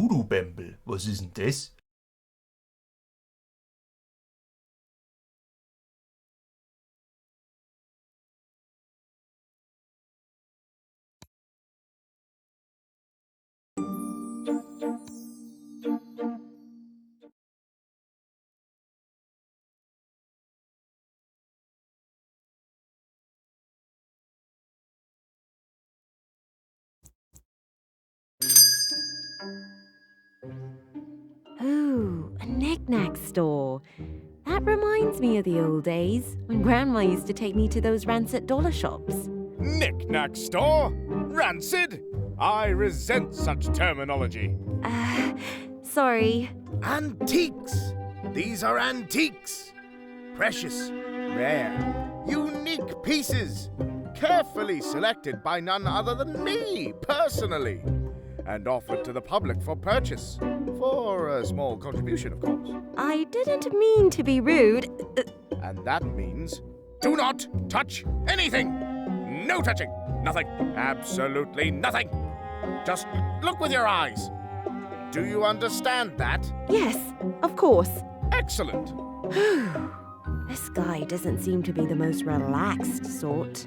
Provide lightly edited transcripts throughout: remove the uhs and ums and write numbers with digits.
Voodoo Bamble. Was ist denn das? Ooh, a knick-knack store. That reminds me of the old days when Grandma used to take me to those rancid dollar shops. Knick-knack store? Rancid? I resent such terminology. Sorry. Antiques. These are antiques. Precious, rare, unique pieces. Carefully selected by none other than me, personally. And offered to the public for purchase. For a small contribution, of course. I didn't mean to be rude. And that means do not touch anything. No touching. Nothing. Absolutely nothing. Just look with your eyes. Do you understand that? Yes, of course. Excellent. This guy doesn't seem to be the most relaxed sort.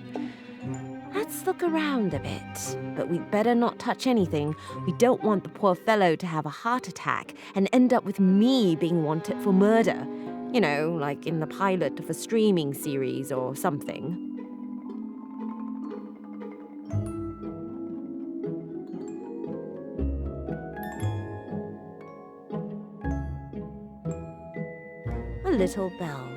Let's look around a bit, but we'd better not touch anything. We don't want the poor fellow to have a heart attack and end up with me being wanted for murder. You know, like in the pilot of a streaming series or something. A little bell.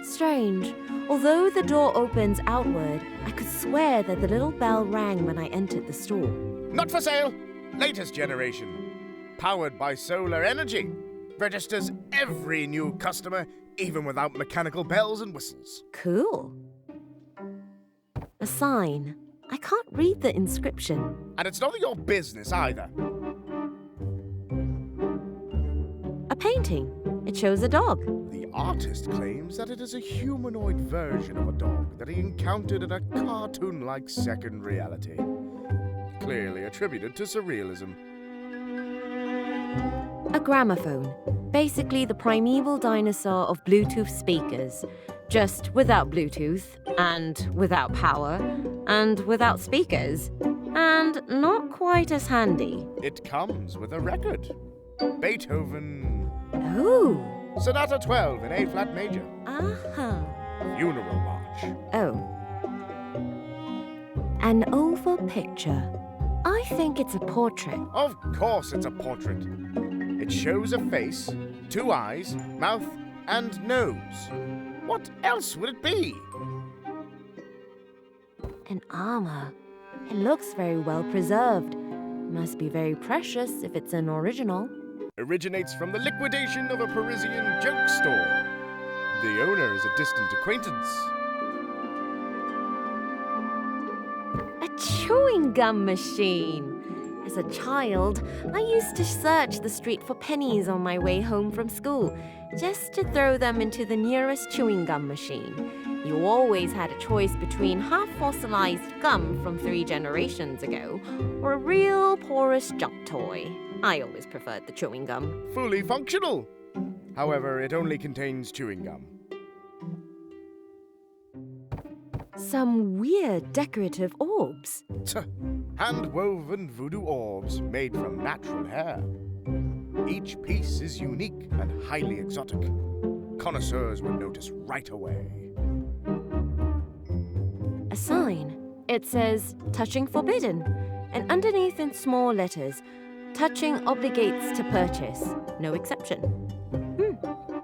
Strange. Although the door opens outward, I could swear that the little bell rang when I entered the store. Not for sale. Latest generation. Powered by solar energy. Registers every new customer, even without mechanical bells and whistles. Cool. A sign. I can't read the inscription. And it's none of your business either. A painting. It shows a dog. The artist claims that it is a humanoid version of a dog that he encountered in a cartoon-like second reality. Clearly attributed to surrealism. A gramophone. Basically the primeval dinosaur of Bluetooth speakers. Just without Bluetooth, and without power, and without speakers. And not quite as handy. It comes with a record. Beethoven... Ooh. Sonata 12 in A-flat major. Uh-huh. Funeral March. Oh. An oval picture. I think it's a portrait. Of course it's a portrait. It shows a face, 2 eyes, mouth, and nose. What else would it be? An armor. It looks very well preserved. Must be very precious if it's an original. Originates from the liquidation of a Parisian joke store. The owner is a distant acquaintance. A chewing gum machine. As a child, I used to search the street for pennies on my way home from school, just to throw them into the nearest chewing gum machine. You always had a choice between half-fossilized gum from 3 generations ago, or a real porous junk toy. I always preferred the chewing gum. Fully functional. However, it only contains chewing gum. Some weird decorative orbs. Hand-woven voodoo orbs made from natural hair. Each piece is unique and highly exotic. Connoisseurs would notice right away. A sign. It says, touching forbidden. And underneath in small letters, touching obligates to purchase. No exception.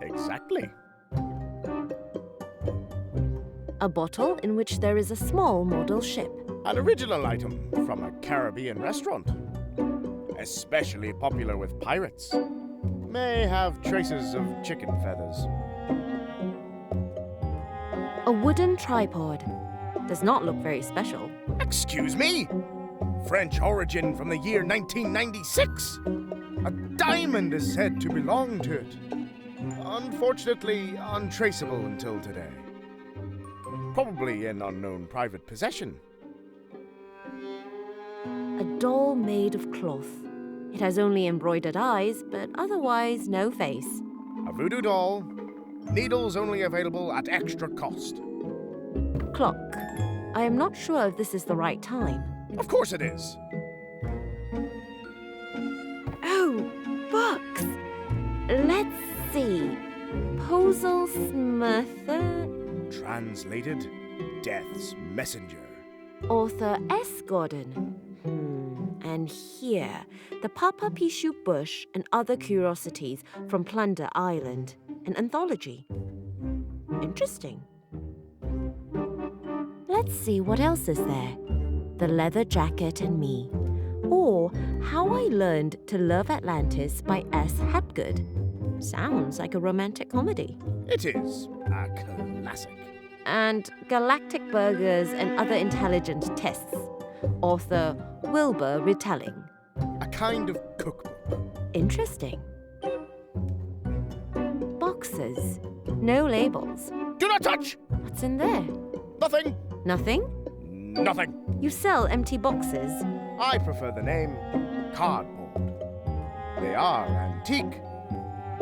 Exactly. A bottle in which there is a small model ship. An original item from a Caribbean restaurant. Especially popular with pirates. May have traces of chicken feathers. A wooden tripod. Does not look very special. Excuse me? French origin from the year 1996. A diamond is said to belong to it. Unfortunately, untraceable until today. Probably in unknown private possession. A doll made of cloth. It has only embroidered eyes, but otherwise no face. A voodoo doll. Needles only available at extra cost. Clock. I am not sure if this is the right time. Of course it is. Oh, books! Let's see. Posel Smurther, Translated, Death's Messenger. author S. Gordon. And here, the Papa Pichu Bush and Other Curiosities from Plunder Island, an anthology. Interesting. Let's see what else is there. The Leather Jacket and Me, or How I Learned to Love Atlantis by S. Hapgood. Sounds like a romantic comedy. It is a classic. And Galactic Burgers and Other Intelligent Tests, author Wilbur Retelling. A kind of cookbook. Interesting. Boxes. No labels. Do not touch! What's in there? Nothing. Nothing? Nothing. You sell empty boxes. I prefer the name cardboard. They are antique.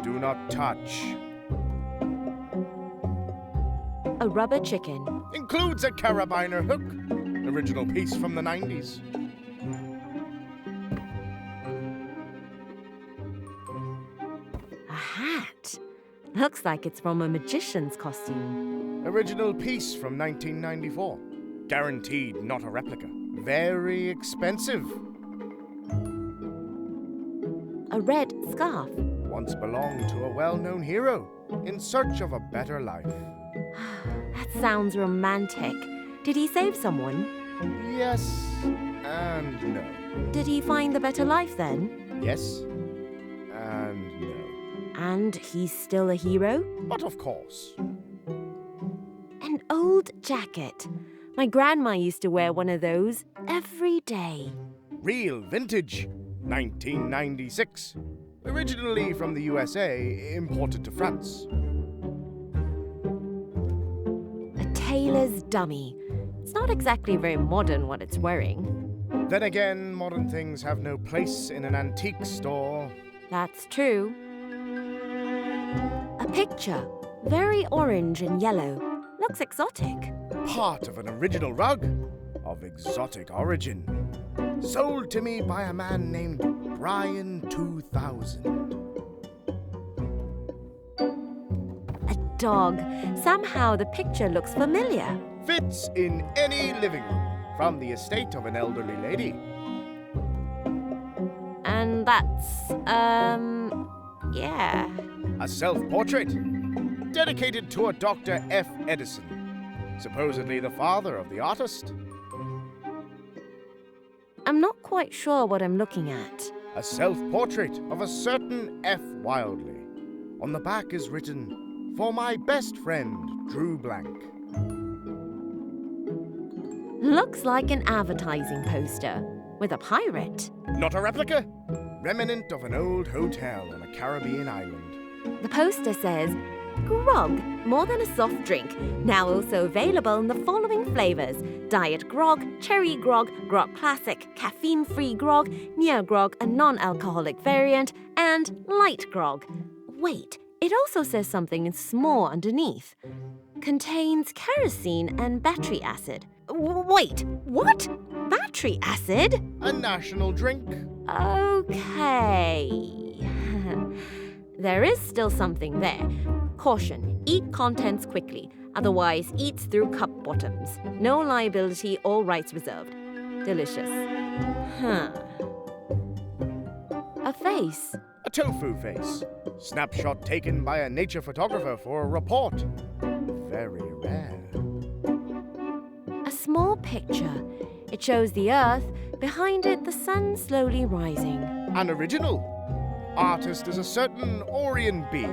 Do not touch. A rubber chicken. Includes a carabiner hook. Original piece from the 90s. A hat. Looks like it's from a magician's costume. Original piece from 1994. Guaranteed not a replica. Very expensive. A red scarf. Once belonged to a well-known hero in search of a better life. That sounds romantic. Did he save someone? Yes and no. Did he find the better life then? Yes and no. And he's still a hero? But of course. An old jacket. My grandma used to wear one of those every day. Real vintage. 1996. Originally from the USA, imported to France. A tailor's dummy. It's not exactly very modern what it's wearing. Then again, modern things have no place in an antique store. That's true. A picture. Very orange and yellow. Looks exotic. Part of an original rug of exotic origin. Sold to me by a man named Brian 2000. A dog. Somehow the picture looks familiar. Fits in any living room from the estate of an elderly lady. And that's, yeah. A self-portrait dedicated to a Dr. F. Edison, supposedly the father of the artist. I'm not quite sure what I'm looking at. A self-portrait of a certain F. Wildley. On the back is written, "For my best friend, Drew Blank." Looks like an advertising poster with a pirate. Not a replica. Remnant of an old hotel on a Caribbean island. The poster says, Grog, more than a soft drink. Now also available in the following flavors: Diet Grog, Cherry Grog, Grog Classic, Caffeine-Free Grog, Near Grog, a non-alcoholic variant, and Light Grog. Wait, it also says something in small underneath. Contains kerosene and battery acid. Wait, what? Battery acid? A national drink. Okay. There is still something there. Caution, eat contents quickly, otherwise eats through cup bottoms. No liability, all rights reserved. Delicious. A face. A tofu face. Snapshot taken by a nature photographer for a report. Very rare. A small picture. It shows the Earth, behind it the sun slowly rising. An original. Artist is a certain Orion B.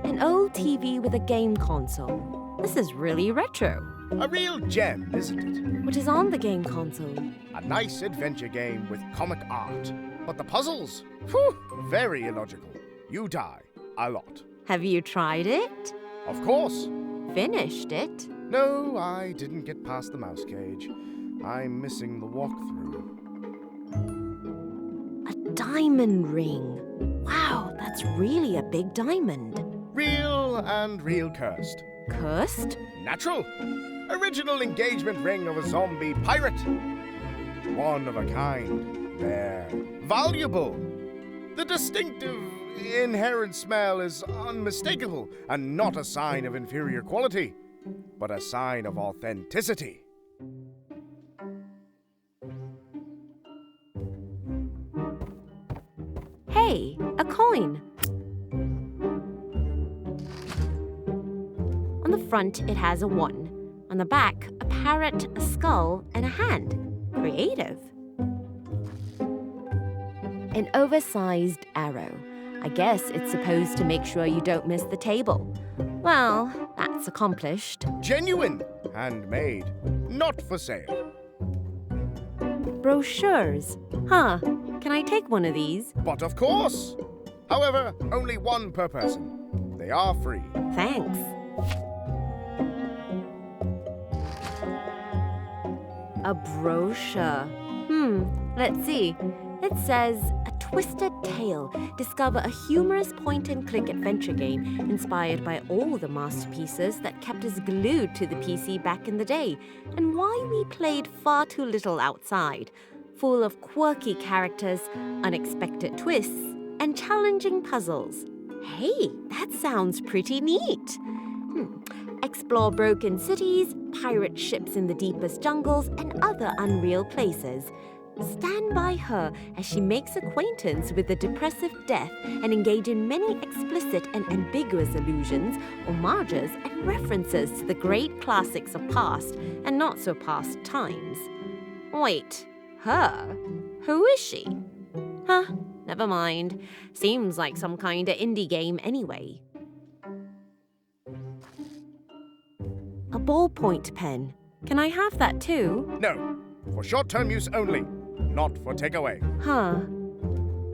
An old TV with a game console. This is really retro. A real gem, isn't it? What is on the game console? A nice adventure game with comic art. But the puzzles? Whew, very illogical. You die. A lot. Have you tried it? Of course. Finished it? No, I didn't get past the mouse cage. I'm missing the walkthrough. A diamond ring. Wow, that's really a big diamond. Real and real cursed. Cursed? Natural. Original engagement ring of a zombie pirate. One of a kind. Rare. Valuable. The distinctive, inherent smell is unmistakable and not a sign of inferior quality, but a sign of authenticity. Hey, a coin. On the front, it has a 1. On the back, a parrot, a skull, and a hand. Creative. An oversized arrow. I guess it's supposed to make sure you don't miss the table. Well, that's accomplished. Genuine. Handmade. Not for sale. Brochures. Huh. Can I take one of these? But of course. However, only one per person. They are free. Thanks. A brochure. Let's see. It says, A Twisted Tale. Discover a humorous point-and-click adventure game inspired by all the masterpieces that kept us glued to the PC back in the day, and why we played far too little outside. Full of quirky characters, unexpected twists, and challenging puzzles. Hey, that sounds pretty neat. Explore broken cities, pirate ships in the deepest jungles, and other unreal places. Stand by her as she makes acquaintance with the depressive death and engage in many explicit and ambiguous allusions, hommages, and references to the great classics of past and not-so-past times. Wait, her? Who is she? Huh, never mind. Seems like some kinda indie game anyway. A ballpoint pen. Can I have that too? No. For short-term use only. Not for takeaway. Huh.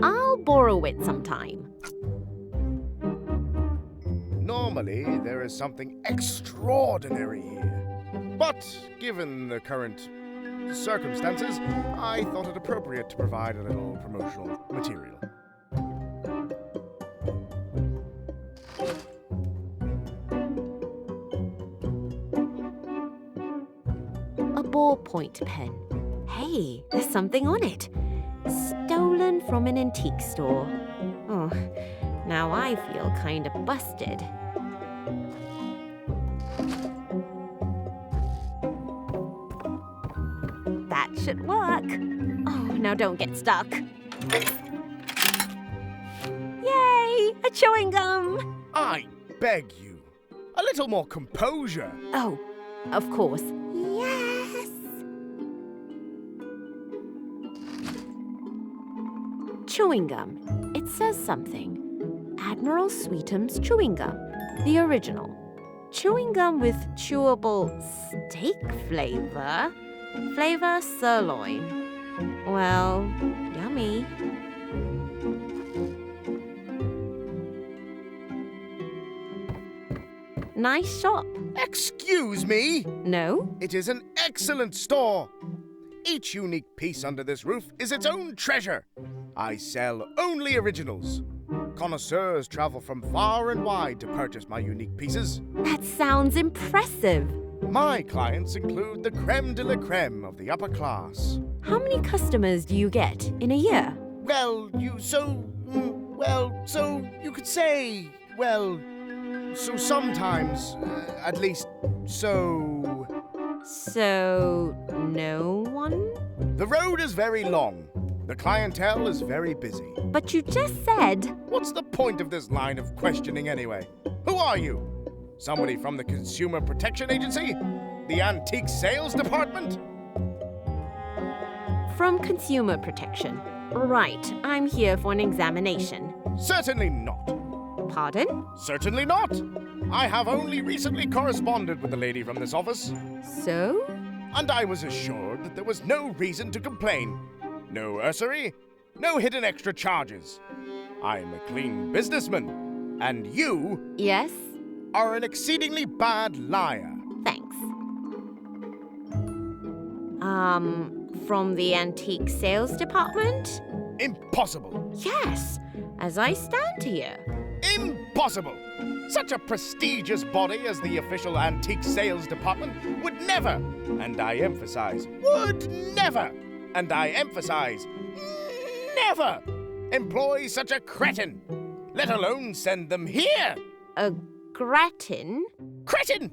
I'll borrow it sometime. Normally, there is something extraordinary here. But, given the current circumstances, I thought it appropriate to provide a little promotional material. A ballpoint pen. Hey, there's something on it. Stolen from an antique store. Oh, now I feel kind of busted. That should work. Oh, now don't get stuck. Yay! A chewing gum! I beg you. A little more composure. Oh, of course. Yes! Chewing gum. It says something. Admiral Sweetum's chewing gum. The original. Chewing gum with chewable steak flavor. Flavor sirloin. Well, yummy. Nice shop. Excuse me? No? It is an excellent store. Each unique piece under this roof is its own treasure. I sell only originals. Connoisseurs travel from far and wide to purchase my unique pieces. That sounds impressive. My clients include the creme de la creme of the upper class. How many customers do you get in a year? So you could say, so sometimes, at least, so... So, no one? The road is very long. The clientele is very busy. But you just said... What's the point of this line of questioning anyway? Who are you? Somebody from the Consumer Protection Agency? The Antique Sales Department? From Consumer Protection. Right, I'm here for an examination. Certainly not. Pardon? Certainly not. I have only recently corresponded with the lady from this office. So? And I was assured that there was no reason to complain. No usury, no hidden extra charges. I'm a clean businessman, and you... Yes? ...are an exceedingly bad liar. Thanks. From the antique sales department? Impossible! Yes, as I stand here. Impossible! Such a prestigious body as the official antique sales department would never, and I emphasize, would never, and I emphasize, never employ such a cretin, let alone send them here. A gratin? Cretin!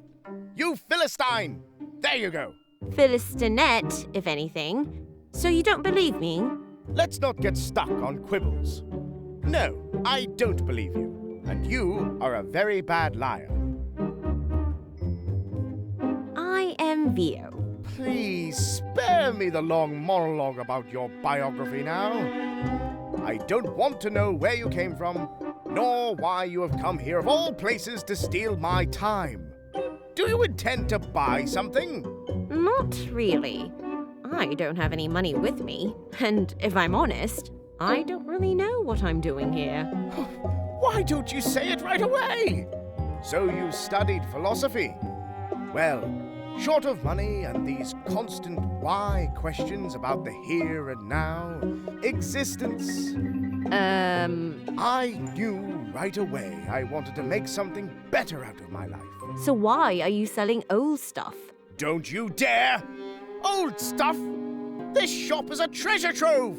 You Philistine! There you go. Philistinette, if anything. So you don't believe me? Let's not get stuck on quibbles. No, I don't believe you. And you are a very bad liar. I am Vio. Please spare me the long monologue about your biography now. I don't want to know where you came from, nor why you have come here of all places to steal my time. Do you intend to buy something? Not really. I don't have any money with me. And if I'm honest, I don't really know what I'm doing here. Why don't you say it right away? So you studied philosophy? Well, short of money and these constant why questions about the here and now, existence... I knew right away I wanted to make something better out of my life. So why are you selling old stuff? Don't you dare! Old stuff! This shop is a treasure trove!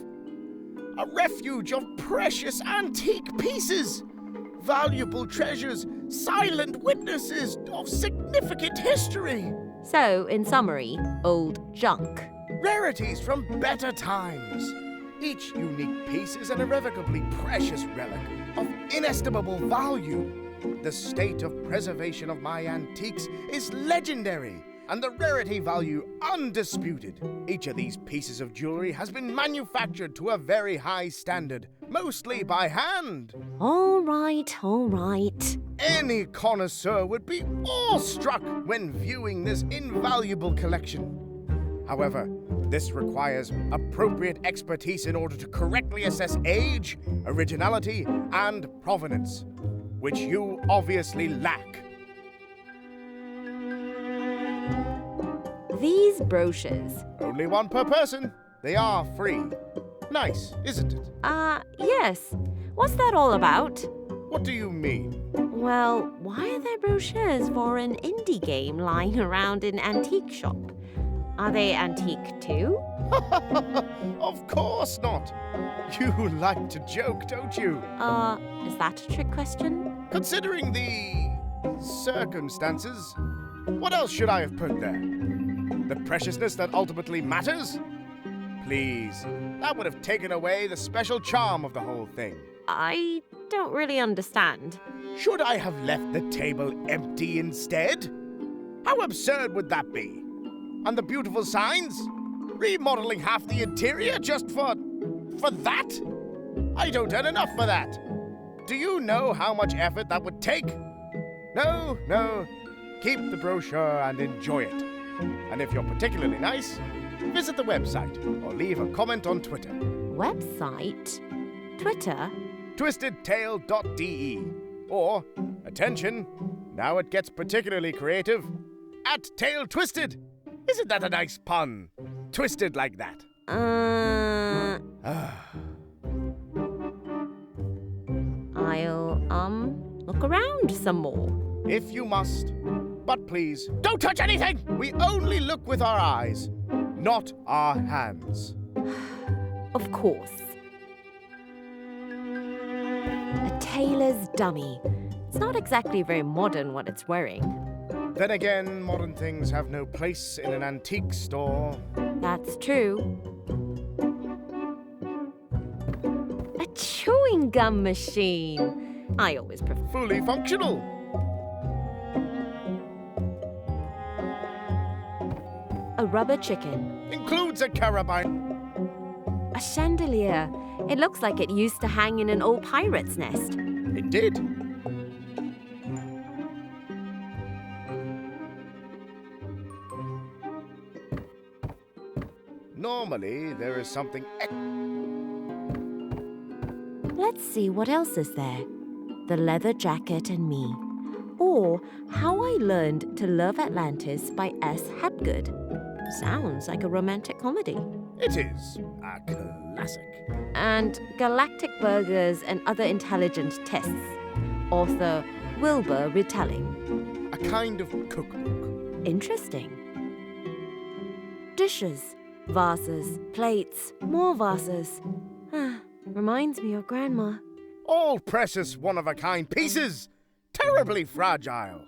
A refuge of precious antique pieces! Valuable treasures, silent witnesses of significant history! So, in summary, old junk. Rarities from better times. Each unique piece is an irrevocably precious relic of inestimable value. The state of preservation of my antiques is legendary, and the rarity value undisputed. Each of these pieces of jewelry has been manufactured to a very high standard, mostly by hand. All right. Any connoisseur would be awestruck when viewing this invaluable collection. However, this requires appropriate expertise in order to correctly assess age, originality, and provenance, which you obviously lack. These brochures. Only one per person. They are free. Nice, isn't it? Yes. What's that all about? What do you mean? Well, why are there brochures for an indie game lying around in an antique shop? Are they antique too? Of course not. You like to joke, don't you? Is that a trick question? Considering the circumstances, what else should I have put there? The preciousness that ultimately matters? Please, that would have taken away the special charm of the whole thing. I don't really understand. Should I have left the table empty instead? How absurd would that be? And the beautiful signs? Remodeling half the interior just for that? I don't earn enough for that. Do you know how much effort that would take? No. Keep the brochure and enjoy it. And if you're particularly nice, visit the website or leave a comment on Twitter. Website? Twitter? twistedtale.de. Or, attention, now it gets particularly creative, at Tale Twisted. Isn't that a nice pun? Twisted like that. I'll, look around some more. If you must. But please, don't touch anything! We only look with our eyes, not our hands. Of course. A tailor's dummy. It's not exactly very modern what it's wearing. Then again, modern things have no place in an antique store. That's true. A chewing gum machine. I always prefer. Fully functional. A rubber chicken. Includes a carabine. A chandelier. It looks like it used to hang in an old pirate's nest. It did. Normally, there is something Let's see what else is there. The Leather Jacket and Me. Or How I Learned to Love Atlantis by S. Hapgood. Sounds like a romantic comedy. It is a classic. And Galactic Burgers and Other Intelligent Tests. Author Wilbur Retelling. A kind of cookbook. Interesting. Dishes. Vases. Plates. More vases. Reminds me of Grandma. All precious one-of-a-kind pieces. Terribly fragile.